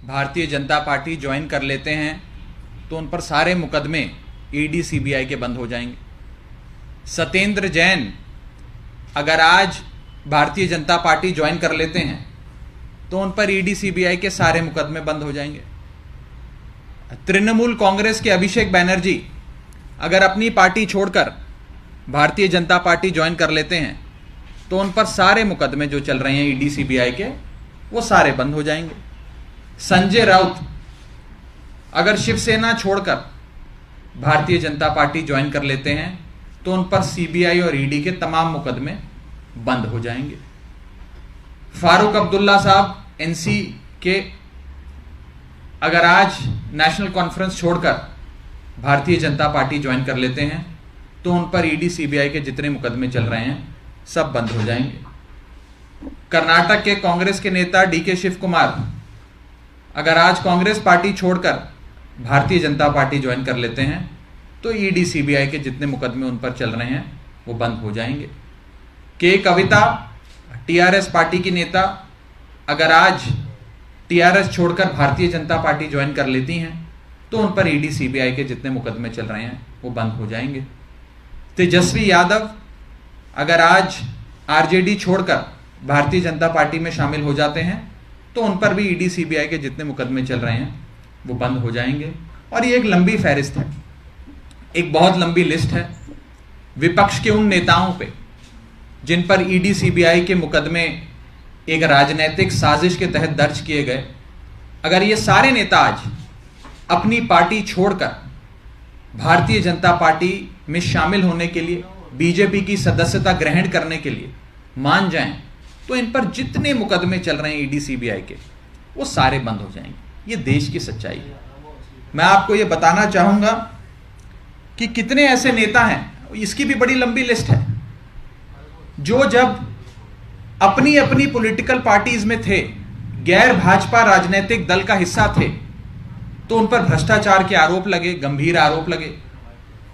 Bharatiya Janata party join कर लेते हैं तो उन पर सारे मुकदमे ईडी सीबीआई के बंद हो जाएंगे। सत्येंद्र जैन अगर आज भारतीय जनता पार्टी ज्वाइन कर लेते हैं तो उन पर ईडी सीबीआई के सारे मुकदमे बंद हो जाएंगे। तृणमूल कांग्रेस के अभिषेक बैनर्जी अगर अपनी पार्टी छोड़कर भारतीय जनता पार्टी ज्वाइन कर लेते हैं तो उन पर सारे मुकदमे जो चल रहे हैं ईडी सीबीआई के, वो सारे बंद हो जाएंगे। संजय राउत अगर शिवसेना छोड़कर भारतीय जनता पार्टी ज्वाइन कर लेते हैं तो उन पर सीबीआई और ईडी के तमाम मुकदमे बंद हो जाएंगे। फारूक अब्दुल्ला साहब एनसी के अगर आज नेशनल कॉन्फ्रेंस छोड़कर भारतीय जनता पार्टी ज्वाइन कर लेते हैं तो उन पर ईडी सीबीआई के जितने मुकदमे चल रहे हैं सब बंद हो जाएंगे। कर्नाटक के कांग्रेस के नेता डीके शिव कुमार अगर आज कांग्रेस पार्टी छोड़कर भारतीय जनता पार्टी ज्वाइन कर लेते हैं तो ईडी सीबीआई के जितने मुकदमे उन पर चल रहे हैं वो बंद हो जाएंगे। के कविता टीआरएस पार्टी की नेता अगर आज टीआरएस छोड़कर भारतीय जनता पार्टी ज्वाइन कर लेती हैं तो उन पर ईडी सीबीआई के जितने मुकदमे चल रहे हैं वो बंद हो जाएंगे। तेजस्वी यादव अगर आज आरजेडी छोड़कर भारतीय जनता पार्टी में शामिल हो जाते हैं तो उन पर भी ईडी सीबीआई के जितने मुकदमे चल रहे हैं वो बंद हो जाएंगे। और ये एक लंबी फहरिस्त है, एक बहुत लंबी लिस्ट है विपक्ष के उन नेताओं पे जिन पर ईडी सीबीआई के मुकदमे एक राजनीतिक साजिश के तहत दर्ज किए गए। अगर ये सारे नेता आज अपनी पार्टी छोड़कर भारतीय जनता पार्टी में शामिल होने के लिए, बीजेपी की सदस्यता ग्रहण करने के लिए मान जाएं तो इन पर जितने मुकदमे चल रहे हैं ईडी सीबीआई के वो सारे बंद हो जाएंगे। ये देश की सच्चाई है। मैं आपको ये बताना चाहूंगा कि कितने ऐसे नेता हैं, इसकी भी बड़ी लंबी लिस्ट है, जो जब अपनी अपनी पॉलिटिकल पार्टीज में थे, गैर भाजपा राजनीतिक दल का हिस्सा थे, तो उन पर भ्रष्टाचार के आरोप लगे, गंभीर आरोप लगे,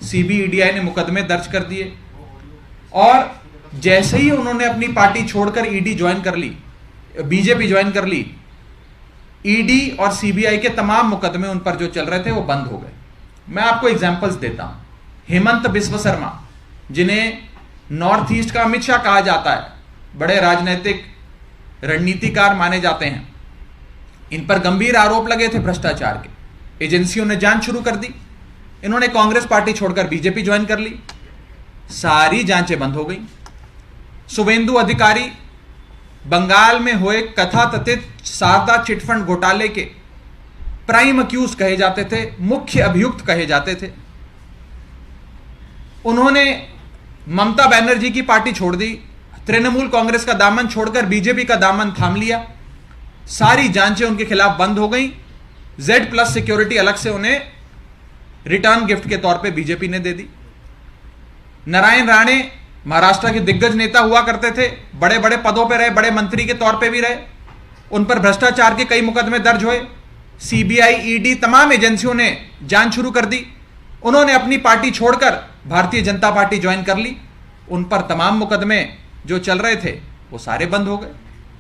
सीबीईडीआई ने मुकदमे दर्ज कर दिए और जैसे ही उन्होंने अपनी पार्टी छोड़कर ईडी ज्वाइन कर ली, बीजेपी ज्वाइन कर ली, ईडी और सीबीआई के तमाम मुकदमे उन पर जो चल रहे थे वो बंद हो गए। मैं आपको एग्जांपल्स देता हूं। हेमंत बिस्व शर्मा, जिन्हें नॉर्थ ईस्ट का अमित शाह कहा जाता है, बड़े राजनीतिक रणनीतिकार माने जाते हैं, इन पर गंभीर आरोप लगे थे भ्रष्टाचार के। एजेंसियों ने जांच शुरू कर दी। इन्होंने कांग्रेस पार्टी छोड़कर बीजेपी ज्वाइन कर ली, सारी जांचें बंद हो गई। शुभेंदु अधिकारी बंगाल में हुए कथाकथित शारदा चिटफंड घोटाले के प्राइम अक्यूज कहे जाते थे, मुख्य अभियुक्त कहे जाते थे। उन्होंने ममता बनर्जी की पार्टी छोड़ दी, तृणमूल कांग्रेस का दामन छोड़कर बीजेपी का दामन थाम लिया, सारी जांचें उनके खिलाफ बंद हो गई। Z+ सिक्योरिटी अलग से उन्हें रिटर्न गिफ्ट के तौर पे बीजेपी ने दे दी। नारायण राणे महाराष्ट्र के दिग्गज नेता हुआ करते थे, बड़े बड़े पदों पे रहे, बड़े मंत्री के तौर पे भी रहे, उन पर भ्रष्टाचार के कई मुकदमे दर्ज हुए। सीबीआई, ईडी, तमाम एजेंसियों ने जांच शुरू कर दी। उन्होंने अपनी पार्टी छोड़कर भारतीय जनता पार्टी ज्वाइन कर ली, उन पर तमाम मुकदमे जो चल रहे थे वो सारे बंद हो गए।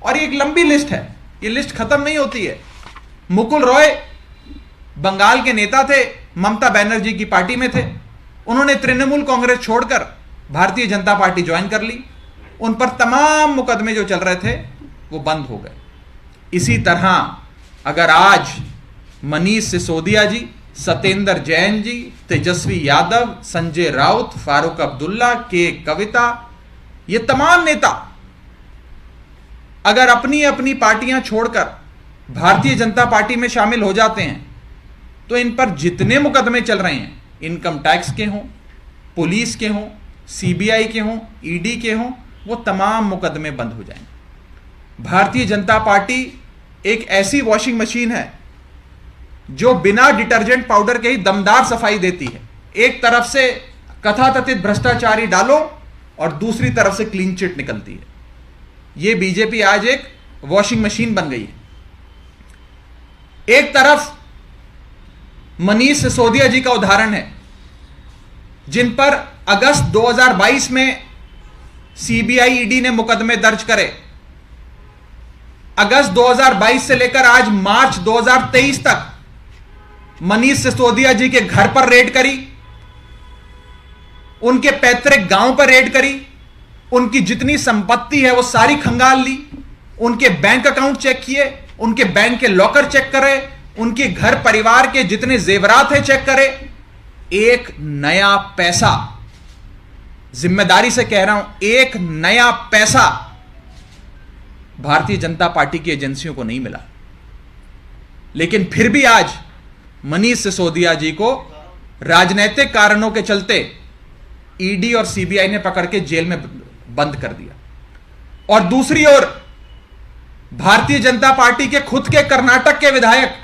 और ये एक लंबी लिस्ट है, ये लिस्ट खत्म नहीं होती है। मुकुल रॉय बंगाल के नेता थे, ममता बनर्जी की पार्टी में थे, उन्होंने तृणमूल कांग्रेस छोड़कर भारतीय जनता पार्टी ज्वाइन कर ली, उन पर तमाम मुकदमे जो चल रहे थे वो बंद हो गए। इसी तरह अगर आज मनीष सिसोदिया जी, सत्येंद्र जैन जी, तेजस्वी यादव, संजय राउत, फारूक अब्दुल्ला, के कविता, ये तमाम नेता अगर अपनी अपनी पार्टियां छोड़कर भारतीय जनता पार्टी में शामिल हो जाते हैं तो इन पर जितने मुकदमे चल रहे हैं, इनकम टैक्स के हों, पुलिस के हों, सीबीआई के हों, ईडी के हों, वो तमाम मुकदमे बंद हो जाएंगे। भारतीय जनता पार्टी एक ऐसी वॉशिंग मशीन है जो बिना डिटर्जेंट पाउडर के ही दमदार सफाई देती है। एक तरफ से कथाकथित भ्रष्टाचारी डालो और दूसरी तरफ से क्लीन चिट निकलती है। यह बीजेपी आज एक वॉशिंग मशीन बन गई है। एक तरफ मनीष सिसोदिया जी का उदाहरण है, जिन पर अगस्त 2022 में सीबीआई, ईडी ने मुकदमे दर्ज करे अगस्त 2022 से लेकर आज मार्च 2023 तक मनीष सिसोदिया जी के घर पर रेड करी, उनके पैतृक गांव पर रेड करी, उनकी जितनी संपत्ति है वो सारी खंगाल ली, उनके बैंक अकाउंट चेक किए, उनके बैंक के लॉकर चेक करे, उनके घर परिवार के जितने जेवरात हैं चेक करे। एक नया पैसा, जिम्मेदारी से कह रहा हूं, एक नया पैसा भारतीय जनता पार्टी की एजेंसियों को नहीं मिला। लेकिन फिर भी आज मनीष सिसोदिया जी को राजनीतिक कारणों के चलते ईडी और सीबीआई ने पकड़ के जेल में बंद कर दिया। और दूसरी ओर भारतीय जनता पार्टी के खुद के कर्नाटक के विधायक,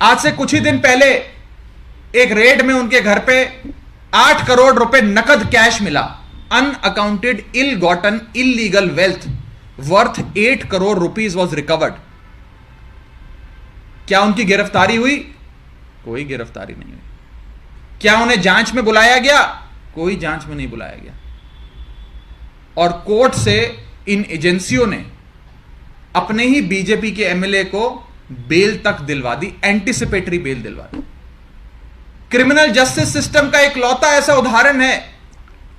आज से कुछ ही दिन पहले एक रेड में उनके घर पे 8 करोड़ रुपए नकद कैश मिला। Unaccounted ill gotten illegal wealth worth 8 crore rupees was recovered. क्या उनकी गिरफ्तारी हुई? कोई गिरफ्तारी नहीं हुई। क्या उन्हें जांच में बुलाया गया? कोई जांच में नहीं बुलाया गया। और कोर्ट से इन एजेंसियों ने अपने ही बीजेपी के एमएलए को बेल तक दिलवा दी, एंटीसिपेटरी बेल दिलवा दी। क्रिमिनल जस्टिस सिस्टम का एक लौता ऐसा उदाहरण है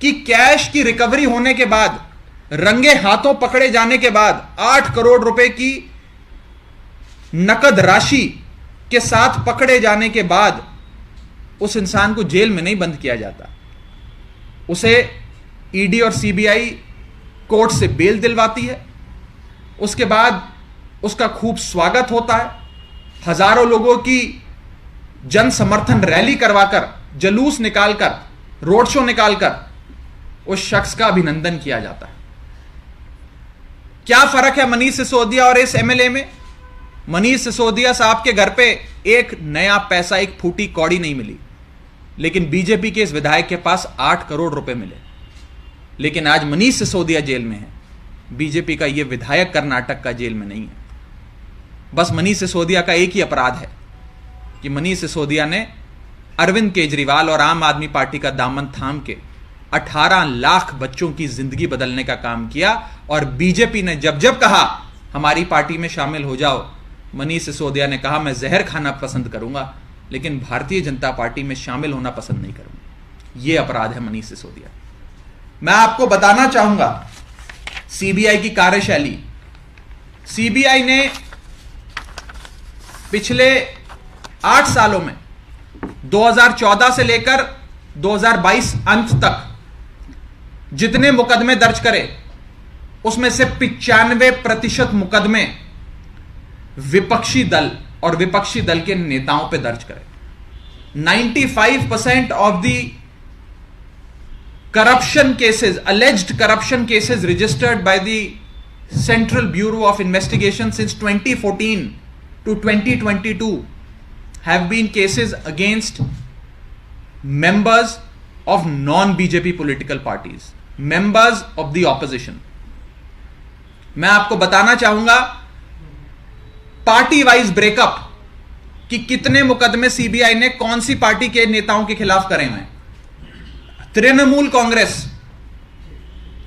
कि कैश की रिकवरी होने के बाद, रंगे हाथों पकड़े जाने के बाद, 8 करोड़ रुपए की नकद राशि के साथ पकड़े जाने के बाद उस इंसान को जेल में नहीं बंद किया जाता, उसे ईडी और सीबीआई कोर्ट से बेल दिलवाती है। उसके बाद उसका खूब स्वागत होता है, हजारों लोगों की जन समर्थन रैली करवाकर, जुलूस निकालकर, रोड शो निकालकर उस शख्स का अभिनंदन किया जाता है। क्या फर्क है मनीष सिसोदिया और इस एमएलए में? मनीष सिसोदिया साहब के घर पे एक नया पैसा, एक फूटी कौड़ी नहीं मिली, लेकिन बीजेपी के इस विधायक के पास 8 करोड़ रुपए मिले। लेकिन आज मनीष सिसोदिया जेल में है, बीजेपी का यह विधायक कर्नाटक का जेल में नहीं है। बस मनीष सिसोदिया का एक ही अपराध है कि मनीष सिसोदिया ने अरविंद केजरीवाल और आम आदमी पार्टी का दामन थाम के 18 लाख बच्चों की जिंदगी बदलने का काम किया। और बीजेपी ने जब जब कहा हमारी पार्टी में शामिल हो जाओ, मनीष सिसोदिया ने कहा मैं जहर खाना पसंद करूंगा, लेकिन भारतीय जनता पार्टी में शामिल होना पसंद नहीं करूंगा। यह अपराध है मनीष सिसोदिया। मैं आपको बताना चाहूंगा सीबीआई की कार्यशैली। सीबीआई ने पिछले 8 सालों में 2014 से लेकर 2022 अंत तक जितने मुकदमे दर्ज करे, उसमें से 95% मुकदमे विपक्षी दल और विपक्षी दल के नेताओं पे दर्ज करे। 95% of the corruption cases, alleged corruption cases registered by the Central Bureau of Investigation since 2014 to 2022 have been cases against members of non-BJP political parties, members of the opposition. मैं आपको बताना चाहूंगा पार्टी वाइज ब्रेकअप कि कितने मुकदमे CBI ने कौन सी party के नेताओं के खिलाफ करे हुए हैं। तृणमूल कांग्रेस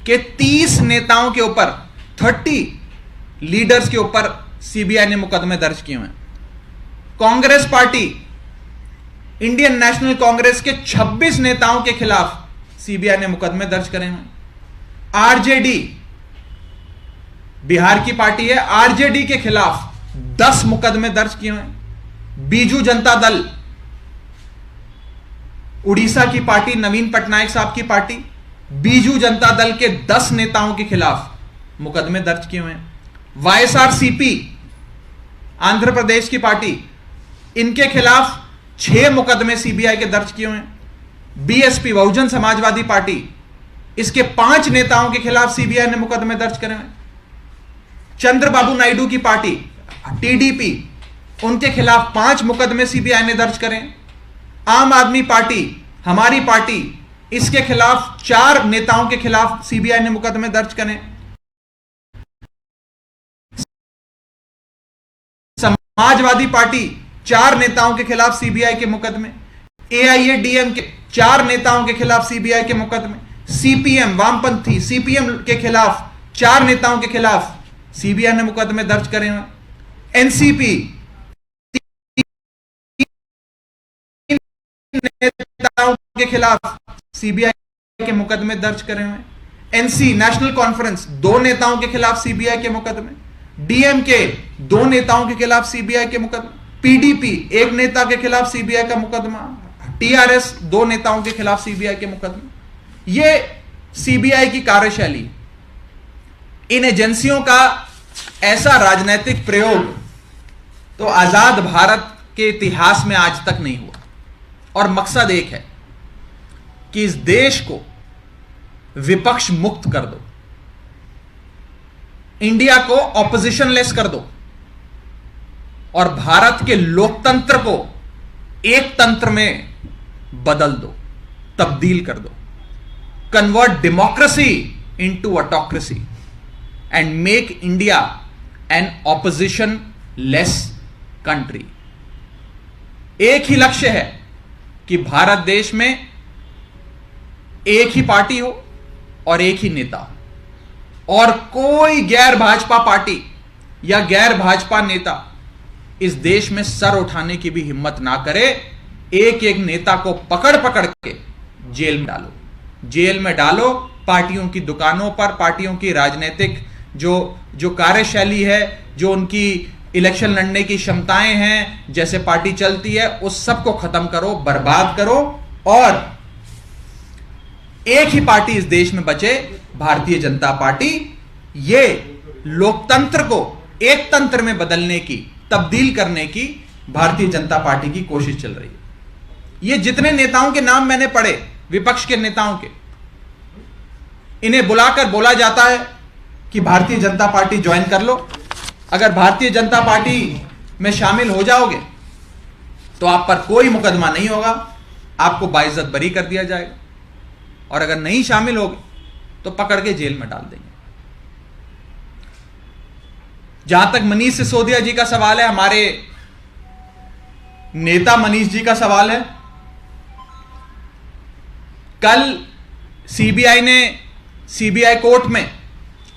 के 30 नेताओं के ऊपर, 30 लीडर्स के ऊपर सीबीआई ने मुकदमे दर्ज किए हैं। Congress party, Indian national Congress के 26 नेताओं के खिलाफ सीबीआई ने मुकदमे दर्ज करे हैं। आरजेडी, बिहार की पार्टी है, आरजेडी के खिलाफ 10 मुकदमे दर्ज किए हैं। बीजू जनता दल, उड़ीसा की पार्टी, नवीन पटनायक साहब की पार्टी, बीजू जनता दल के 10 नेताओं के खिलाफ मुकदमे दर्ज किए हुए हैं। वाईएसआरसीपी, आंध्र प्रदेश की पार्टी, इनके खिलाफ 6 मुकदमे सीबीआई के दर्ज किए हुए हैं। बीएसपी, बहुजन समाजवादी पार्टी, इसके 5 नेताओं के खिलाफ सीबीआई ने मुकदमे दर्ज करे हैं। चंद्रबाबू नायडू की पार्टी, टीडीपी, उनके खिलाफ 5 मुकदमे सीबीआई ने दर्ज करे। आम आदमी पार्टी, हमारी पार्टी, इसके खिलाफ 4 नेताओं के खिलाफ सीबीआई ने मुकदमे दर्ज करे। समाजवादी पार्टी, 4 नेताओं के खिलाफ सीबीआई के मुकदमे। एआईएडीएम के 4 नेताओं के खिलाफ सीबीआई के मुकदमे। सीपीएम, वामपंथी सीपीएम के खिलाफ 4 नेताओं के खिलाफ सीबीआई ने मुकदमे दर्ज करे हुए। एनसीपी नेताओं के खिलाफ सीबीआई के मुकदमे दर्ज करे हुए। एनसी नेशनल कॉन्फ्रेंस 2 नेताओं के खिलाफ सीबीआई के मुकदमे। डीएमके 2 नेताओं के खिलाफ सीबीआई के मुकदमे। पीडीपी 1 नेता के खिलाफ सीबीआई का मुकदमा। टीआरएस 2 नेताओं के खिलाफ सीबीआई के मुकदमे। यह सीबीआई की कार्यशैली। इन एजेंसियों का ऐसा राजनीतिक प्रयोग तो आजाद भारत के इतिहास में आज तक नहीं हुआ। और मकसद एक है कि इस देश को विपक्ष मुक्त कर दो, इंडिया को ऑपोजिशन लेस कर दो और भारत के लोकतंत्र को एक तंत्र में बदल दो, तब्दील कर दो। Convert democracy into autocracy and make India an opposition less country. एक ही लक्ष्य है कि भारत देश में एक ही पार्टी हो और एक ही नेता हो और कोई गैर भाजपा पार्टी या गैर भाजपा नेता इस देश में सर उठाने की भी हिम्मत ना करे। एक एक नेता को पकड़ पकड़ के जेल में डालो, जेल में डालो। पार्टियों की दुकानों पर, पार्टियों की राजनीतिक जो कार्यशैली है, जो उनकी इलेक्शन लड़ने की क्षमताएं हैं, जैसे पार्टी चलती है, उस सब को खत्म करो, बर्बाद करो और एक ही पार्टी इस देश में बचे, भारतीय जनता पार्टी। ये लोकतंत्र को एक तंत्र में बदलने की, तब्दील करने की भारतीय जनता पार्टी की कोशिश चल रही है। ये जितने नेताओं के नाम मैंने पढ़े, विपक्ष के नेताओं के, इन्हें बुलाकर बोला जाता है कि भारतीय जनता पार्टी ज्वाइन कर लो। अगर भारतीय जनता पार्टी में शामिल हो जाओगे तो आप पर कोई मुकदमा नहीं होगा, आपको बाइज्जत बरी कर दिया जाएगा, और अगर नहीं शामिल होगे तो पकड़ के जेल में डाल देंगे। जहां तक मनीष सिसोदिया जी का सवाल है, हमारे नेता मनीष जी का सवाल है, कल सीबीआई कोर्ट में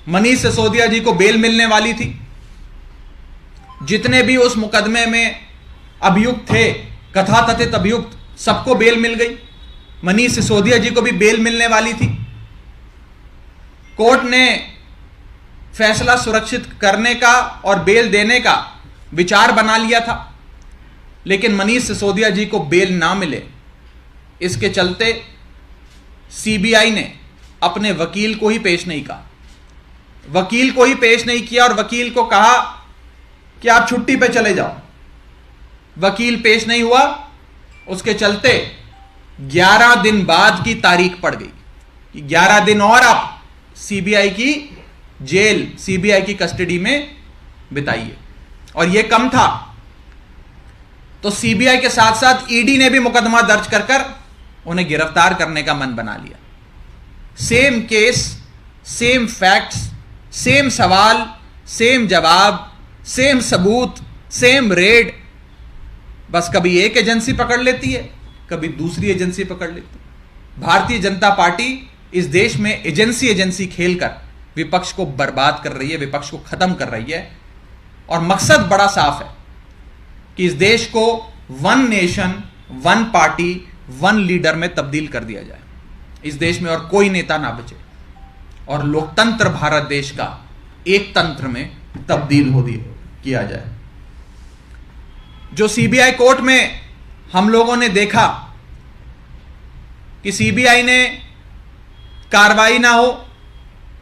मनीष सिसोदिया जी को बेल मिलने वाली थी। जितने भी उस मुकदमे में अभियुक्त थे, कथाकथित अभियुक्त, सबको बेल मिल गई। मनीष सिसोदिया जी को भी बेल मिलने वाली थी। कोर्ट ने फैसला सुरक्षित करने का और बेल देने का विचार बना लिया था, लेकिन मनीष सिसोदिया जी को बेल ना मिले, इसके चलते सीबीआई ने अपने वकील को ही पेश नहीं कहा, वकील को ही पेश नहीं किया और वकील को कहा कि आप छुट्टी पे चले जाओ। वकील पेश नहीं हुआ, उसके चलते 11 दिन बाद की तारीख पड़ गई कि 11 दिन और आप सीबीआई की जेल, सीबीआई की कस्टडी में बिताइए। और यह कम था तो सीबीआई के साथ साथ ईडी ने भी मुकदमा दर्ज कर उन्हें गिरफ्तार करने का मन बना लिया। Same case, same facts, same सवाल, सेम जवाब, सेम सबूत, सेम रेड। बस कभी एक एजेंसी पकड़ लेती है, कभी दूसरी एजेंसी पकड़ लेती है। भारतीय जनता पार्टी इस देश में एजेंसी खेलकर विपक्ष को बर्बाद कर रही है, विपक्ष को खत्म कर रही है। और मकसद बड़ा साफ है कि इस देश को one nation, one party, one leader में तब्दील कर दिया जाए। इस देश में और कोई नेता ना बचे और लोकतंत्र भारत देश का एक तंत्र में तब्दील किया जाए। जो सीबीआई कोर्ट में हम लोगों ने देखा कि सीबीआई ने कार्रवाई ना हो,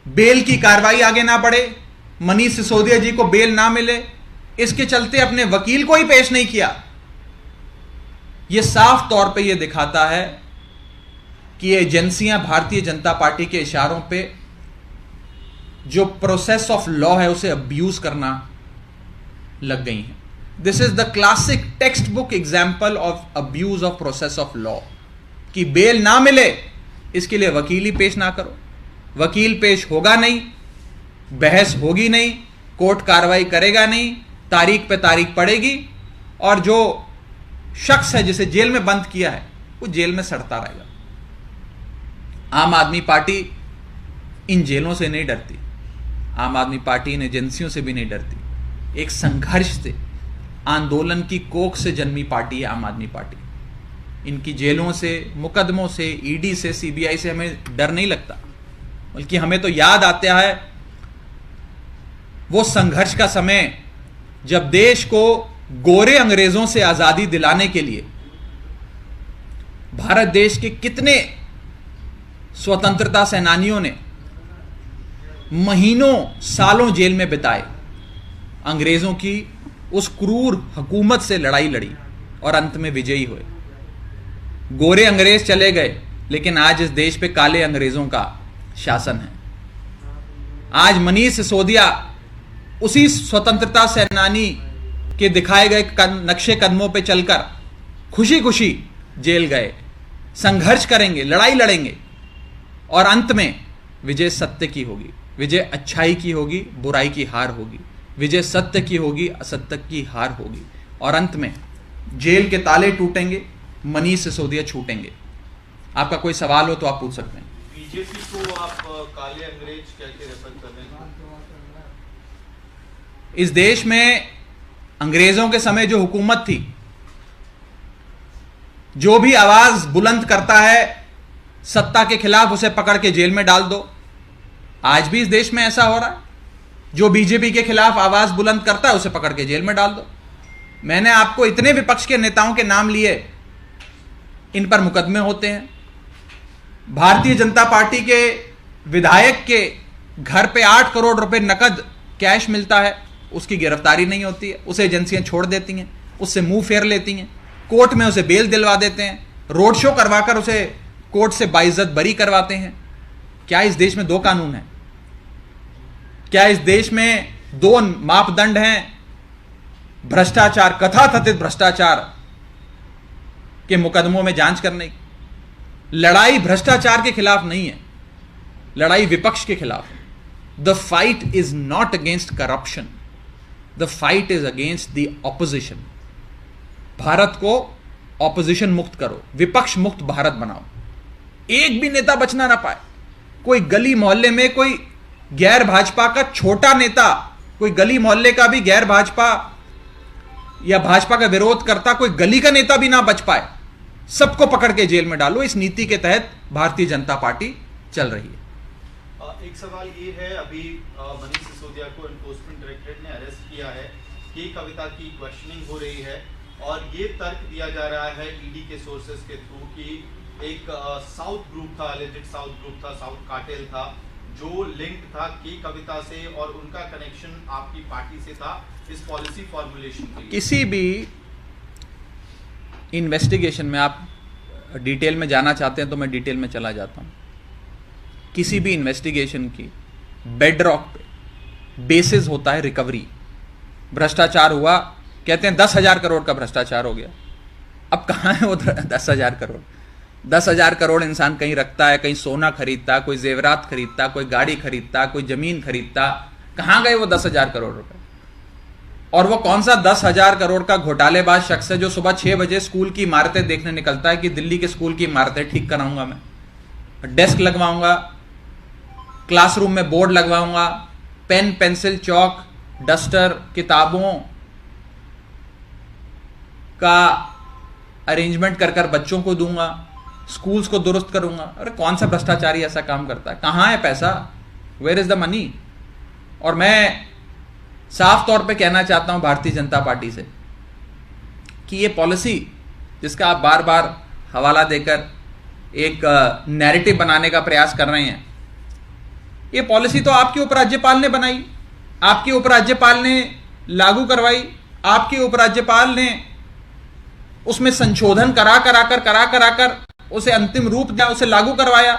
बेल की कार्रवाई आगे ना बढ़े, मनीष सिसोदिया जी को बेल ना मिले, इसके चलते अपने वकील को ही पेश नहीं किया। यह साफ तौर पे यह दिखाता है कि ये एजेंसियां भारतीय जनता पार्टी के इशारों पे जो प्रोसेस ऑफ लॉ है उसे अब्यूज करना लग गई हैं। This is the classic text book example of abuse of process of law कि बेल ना मिले इसके लिए वकील ही पेश ना करो, वकील पेश होगा नहीं, बहस होगी नहीं, कोर्ट कार्रवाई करेगा नहीं, तारीख पे तारीख पड़ेगी और जो शख्स है जिसे जेल में बंद किया है वो जेल में सड़ता रहेगा। आम आदमी पार्टी इन जेलों से नहीं डरती। आम आदमी पार्टी इन एजेंसियों से भी नहीं डरती। एक संघर्ष से, आंदोलन की कोख से जन्मी पार्टी है आम आदमी पार्टी। इनकी जेलों से, मुकदमों से, ईडी से, सीबीआई से हमें डर नहीं लगता, बल्कि हमें तो याद आता है वो संघर्ष का समय जब देश को गोरे अंग्रेजों से आजादी दिलाने के लिए भारत देश के कितने स्वतंत्रता सेनानियों ने महीनों सालों जेल में बिताए, अंग्रेजों की उस क्रूर हुकूमत से लड़ाई लड़ी और अंत में विजयी हुए। गोरे अंग्रेज चले गए, लेकिन आज इस देश पे काले अंग्रेजों का शासन है। आज मनीष सिसोदिया उसी स्वतंत्रता सेनानी के दिखाए गए नक्शे कदमों पे चलकर खुशी खुशी जेल गए। संघर्ष करेंगे, लड़ाई लड़ेंगे और अंत में विजय सत्य की होगी, विजय अच्छाई की होगी, बुराई की हार होगी, विजय सत्य की होगी, असत्य की हार होगी और अंत में जेल के ताले टूटेंगे, मनीष सिसोदिया छूटेंगे। आपका कोई सवाल हो तो आप पूछ सकते हैं। बीजेपी को आप काले अंग्रेज कैसे रेफर कर रहे हैं? इस देश में अंग्रेजों के समय जो हुकूमत थी, जो भी आवाज बुलंद करता है सत्ता के खिलाफ उसे पकड़ के जेल में डाल दो। आज भी इस देश में ऐसा हो रहा है, जो बीजेपी के खिलाफ आवाज बुलंद करता है उसे पकड़ के जेल में डाल दो। मैंने आपको इतने विपक्ष के नेताओं के नाम लिए, इन पर मुकदमे होते हैं। भारतीय जनता पार्टी के विधायक के घर पे 8 करोड़ रुपए नकद कैश मिलता है, उसकी गिरफ्तारी नहीं होती है, उसे एजेंसियां छोड़ देती हैं, उससे मुंह फेर लेती हैं, कोर्ट में उसे बेल दिलवा देते हैं, रोड शो करवाकर उसे कोर्ट से बाइज्जत बरी करवाते हैं। क्या इस देश में 2 कानून हैं? क्या इस देश में 2 मापदंड हैं? भ्रष्टाचार, कथाकथित भ्रष्टाचार के मुकदमों में जांच करने की। लड़ाई भ्रष्टाचार के खिलाफ नहीं है, लड़ाई विपक्ष के खिलाफ है। The fight is not against corruption, the fight is against the opposition. Bharat को ऑपोजिशन मुक्त करो, विपक्ष मुक्त भारत बनाओ। एक भी नेता बचना ना पाए। कोई गली मोहल्ले में कोई गैर भाजपा का छोटा नेता, कोई गली मोहल्ले का भी गैर भाजपा या भाजपा का विरोध करता कोई गली का नेता भी ना बच पाए, सबको पकड़ के जेल में डालो। इस नीति के तहत भारतीय जनता पार्टी चल रही है। एक सवाल ये है, अभी मनीष सिसोदिया को एनफोर्समेंट डायरेक्टरेट ने अरेस्ट किया है, के कविता की क्वेश्चनिंग हो रही है और ये तर्क दिया जा रहा है ईडी के सोर्सेस के थ्रू कि एक साउथ ग्रुप था, एलिजेड साउथ ग्रुप था, साउथ कार्टेल था, जो लिंक था के कविता से और उनका कनेक्शन आपकी पार्टी से था इस पॉलिसी फॉर्मुलेशन के लिए। किसी भी इन्वेस्टिगेशन में आप डिटेल में जाना चाहते हैं तो मैं डिटेल में चला जाता हूं। किसी भी इन्वेस्टिगेशन की बेडरॉक पे बेसिस होता है रिकवरी। भ्रष्टाचार हुआ, कहते हैं 10,000 करोड़ का भ्रष्टाचार हो गया। अब कहां है वो 10,000 करोड़? 10,000 करोड़ इंसान कहीं रखता है, कहीं सोना खरीदता, कोई जेवरात खरीदता, कोई गाड़ी खरीदता, कोई जमीन खरीदता। कहां गए वो 10,000 करोड़ रुपए? और वो कौन सा 10,000 करोड़ का घोटालेबाज शख्स है जो सुबह 6 बजे स्कूल की इमारतें देखने निकलता है कि दिल्ली के स्कूल की इमारतें ठीक कराऊंगा, मैं डेस्क लगवाऊंगा, क्लासरूम में बोर्ड लगवाऊंगा, पेन पेंसिल चौक डस्टर किताबों का अरेंजमेंट कर कर बच्चों को दूंगा, स्कूल्स को दुरुस्त करूंगा। अरे कौन सा भ्रष्टाचारी ऐसा काम करता है? कहां है पैसा? Where is the money? और मैं साफ तौर पे कहना चाहता हूं भारतीय जनता पार्टी से कि ये पॉलिसी जिसका आप बार बार हवाला देकर एक नैरेटिव बनाने का प्रयास कर रहे हैं, ये पॉलिसी तो आपके उपराज्यपाल ने बनाई, आपके उपराज्यपाल ने लागू करवाई, आपके उपराज्यपाल ने उसमें संशोधन करा कर उसे अंतिम रूप दिया, उसे लागू करवाया।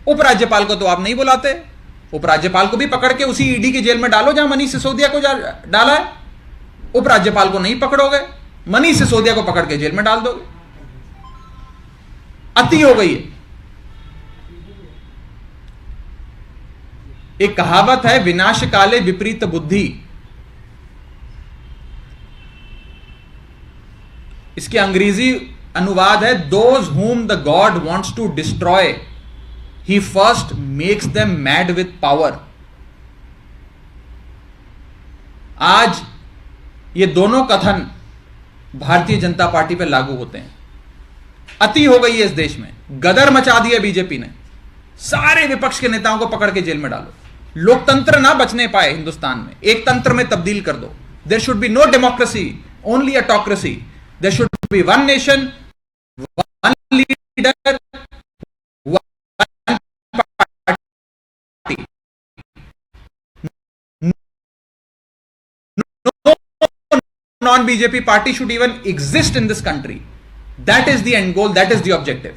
उपराज्यपाल को तो आप नहीं बुलाते। उपराज्यपाल को भी पकड़ के उसी ईडी की जेल में डालो जहां मनीष सिसोदिया को डाला है। उपराज्यपाल को नहीं पकड़ोगे, मनीष सिसोदिया को पकड़ के जेल में डाल दोगे। अति हो गई है। एक कहावत है, विनाश काले विपरीत बुद्धि। इसके अंग्रेजी अनुवाद है, those whom the God wants to destroy, he first makes them mad with power. आज ये दोनों कथन भारतीय जनता पार्टी पर लागू होते हैं। अति हो गई है इस देश में, गदर मचा दिया बीजेपी ने। सारे विपक्ष के नेताओं को पकड़ के जेल में डालो, लोकतंत्र ना बचने पाए हिंदुस्तान में, एक तंत्र में तब्दील कर दो। There should be no democracy, only autocracy. There should be one nation, one leader, one party. No non-BJP party should even exist in this country. That is the end goal, that is the objective.